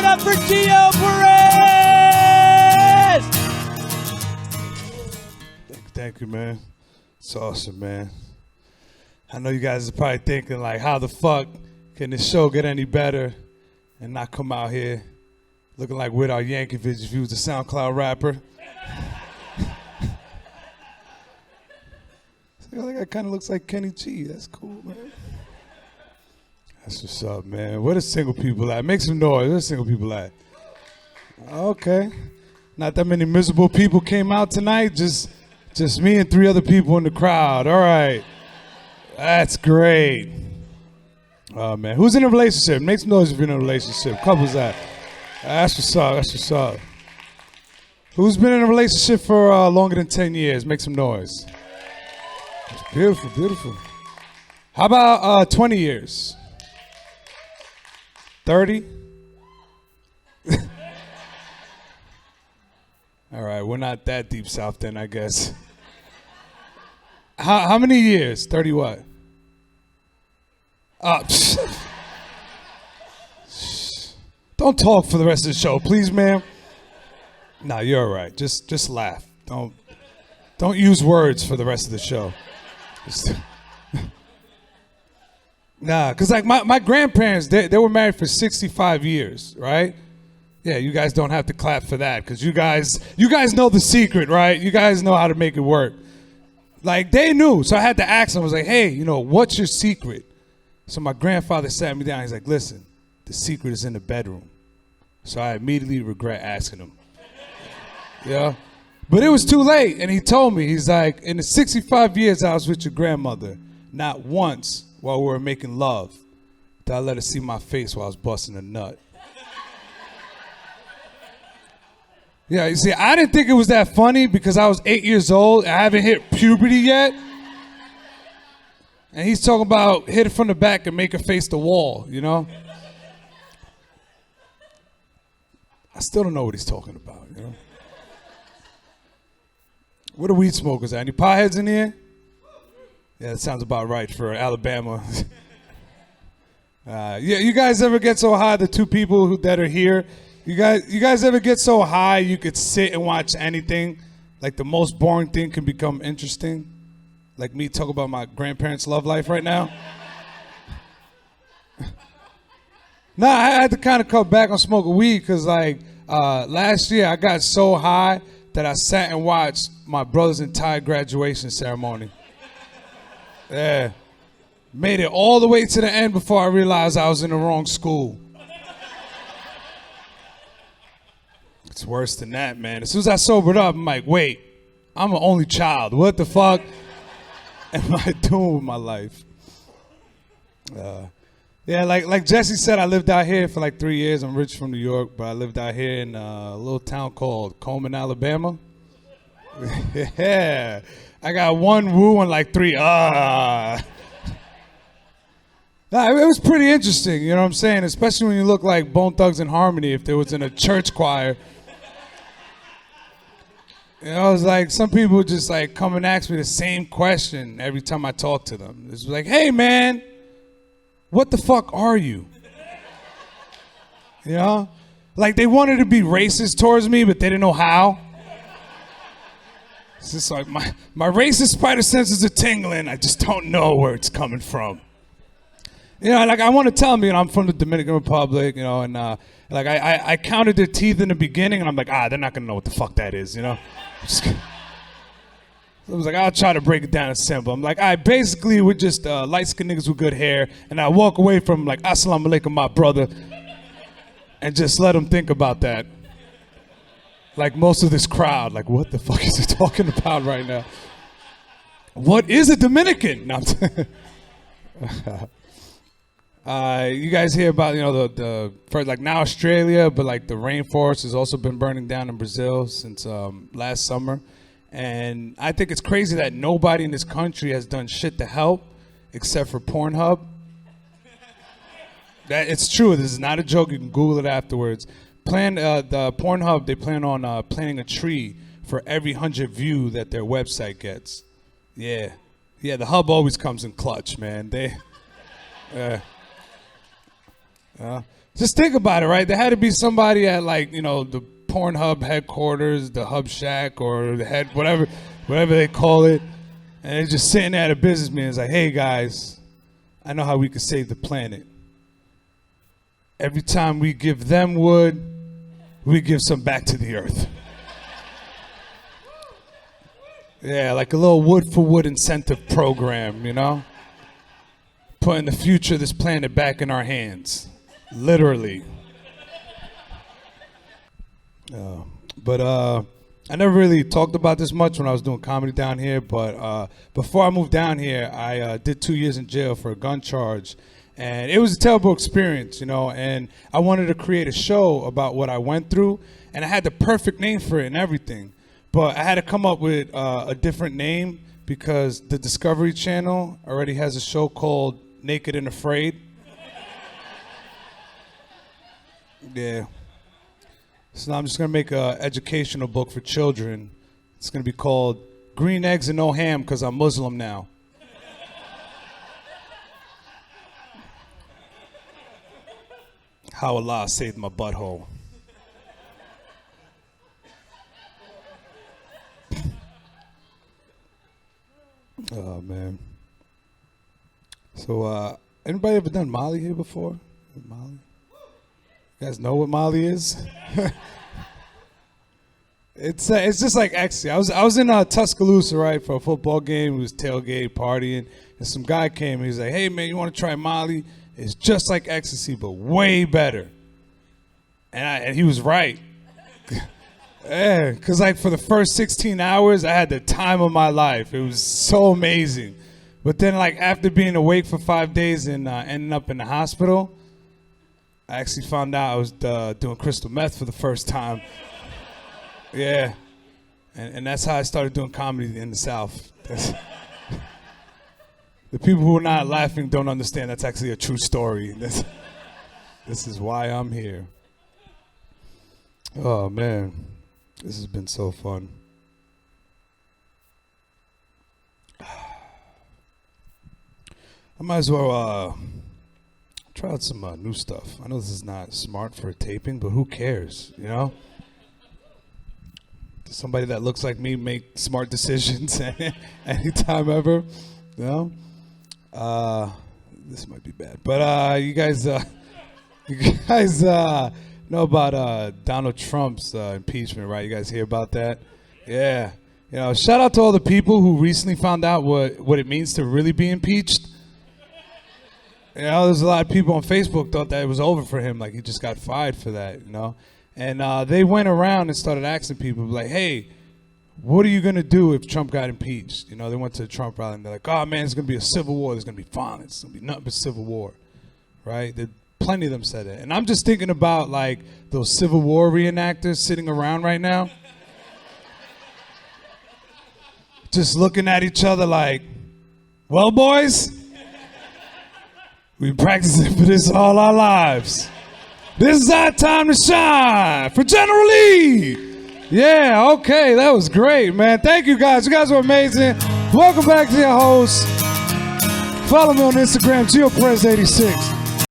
up for Gio Perez! Thank you, man. It's awesome, man. I know you guys are probably thinking, like, how the fuck can this show get any better and not come out here looking like Weird Yankovic if he was a SoundCloud rapper? That kind of looks like Kenny G. That's cool, man. That's what's up, man. Where the single people at? Make some noise. Where the single people at? Okay. Not that many miserable people came out tonight. Just me and 3 other people in the crowd. All right. That's great. Oh, man. Who's in a relationship? Make some noise if you're in a relationship. Couples at. That's what's up. That's what's up. Who's been in a relationship for longer than 10 years? Make some noise. That's beautiful, beautiful. How about 20 years? 30? All right, we're not that deep south then, I guess. How many years? 30 what? Don't talk for the rest of the show, please, ma'am. Nah, you're all right. Just laugh. Don't use words for the rest of the show. Nah, because like my grandparents, they were married for 65 years, right? Yeah, you guys don't have to clap for that because you guys know the secret, right? You guys know how to make it work. Like, they knew, so I had to ask them. I was like, hey, what's your secret? So my grandfather sat me down. He's like, listen, the secret is in the bedroom. So I immediately regret asking him. Yeah. But it was too late, and he told me, he's like, in the 65 years I was with your grandmother, not once while we were making love did I let her see my face while I was busting a nut. Yeah, you see, I didn't think it was that funny because I was 8 years old. I haven't hit puberty yet. And he's talking about hit it from the back and make her face the wall, I still don't know what he's talking about, Where the weed smokers at? Any potheads in here? Yeah, that sounds about right for Alabama. Yeah, you guys ever get so high, the 2 people that are here? You guys ever get so high you could sit and watch anything? Like the most boring thing can become interesting? Like me talk about my grandparents' love life right now? Nah, I had to kind of cut back on smoking weed because like last year I got so high that I sat and watched my brother's entire graduation ceremony. Yeah. Made it all the way to the end before I realized I was in the wrong school. It's worse than that, man. As soon as I sobered up, I'm like, wait, I'm an only child. What the fuck am I doing with my life? Yeah, like Jesse said, I lived out here for like 3 years. I'm rich from New York, but I lived out here in a little town called Coleman, Alabama. Yeah, I got 1 woo and like 3 Nah, it was pretty interesting, you know what I'm saying? Especially when you look like Bone Thugs and Harmony if there was in a church choir. It was like some people just like come and ask me the same question every time I talk to them. It's like, hey man, what the fuck are you? Like they wanted to be racist towards me, but they didn't know how. It's just like my racist spider senses are tingling. I just don't know where it's coming from. Like I want to tell them, I'm from the Dominican Republic, and like I counted their teeth in the beginning, and I'm like, they're not gonna know what the fuck that is, I was like, I'll try to break it down as simple. I'm like, basically we're just light-skinned niggas with good hair, and I walk away from like, assalamu alaikum, my brother, and just let them think about that. Like most of this crowd, like, what the fuck is he talking about right now? What is a Dominican? No, you guys hear about, the first, like now Australia, but like the rainforest has also been burning down in Brazil since last summer. And I think it's crazy that nobody in this country has done shit to help except for Pornhub. It's true. This is not a joke. You can Google it afterwards. The Pornhub, they plan on planting a tree for every 100 view that their website gets. Yeah. Yeah, the hub always comes in clutch, man. Just think about it, right? There had to be somebody at like, the Pornhub headquarters, the Hub Shack, or the head, whatever they call it. And they're just sitting there at a business meeting. It's like, hey guys, I know how we can save the planet. Every time we give them wood, we give some back to the earth. Yeah, like a little wood for wood incentive program, Putting the future of this planet back in our hands. Literally. But I never really talked about this much when I was doing comedy down here, but before I moved down here, I did 2 years in jail for a gun charge. And it was a terrible experience, and I wanted to create a show about what I went through, and I had the perfect name for it and everything. But I had to come up with a different name because the Discovery Channel already has a show called Naked and Afraid. Yeah. So now I'm just going to make an educational book for children. It's going to be called Green Eggs and No Ham because I'm Muslim now. How Allah saved my butthole. Oh, man. So, anybody ever done Molly here before? Molly? You guys know what Molly is? It's just like ecstasy. I was in Tuscaloosa, right, for a football game. It was tailgate partying, and some guy came. He was like, "Hey, man, you want to try Molly? It's just like ecstasy, but way better." And he was right. Yeah, because like for the first 16 hours, I had the time of my life. It was so amazing. But then like after being awake for 5 days and ending up in the hospital, I actually found out I was doing crystal meth for the first time. Yeah. And that's how I started doing comedy in the South. The people who are not laughing don't understand that's actually a true story. This is why I'm here. Oh, man. This has been so fun. I might as well try out some new stuff. I know this is not smart for a taping, but who cares, Does somebody that looks like me make smart decisions anytime ever? This might be bad. But you guys know about Donald Trump's impeachment, right? You guys hear about that? Yeah. Shout out to all the people who recently found out what it means to really be impeached. There's a lot of people on Facebook thought that it was over for him, like he just got fired for that, And they went around and started asking people, like, hey, what are you going to do if Trump got impeached? They went to the Trump rally and they're like, oh, man, it's going to be a civil war. There's going to be violence. It's going to be nothing but civil war, right? Plenty of them said it. And I'm just thinking about, like, those Civil War reenactors sitting around right now. Just looking at each other like, well, boys, we've been practicing for this all our lives. This is our time to shine for General Lee. Yeah, okay, that was great, man. Thank you guys. You guys were amazing. Welcome back to your host. Follow me on Instagram, GeoPrez86.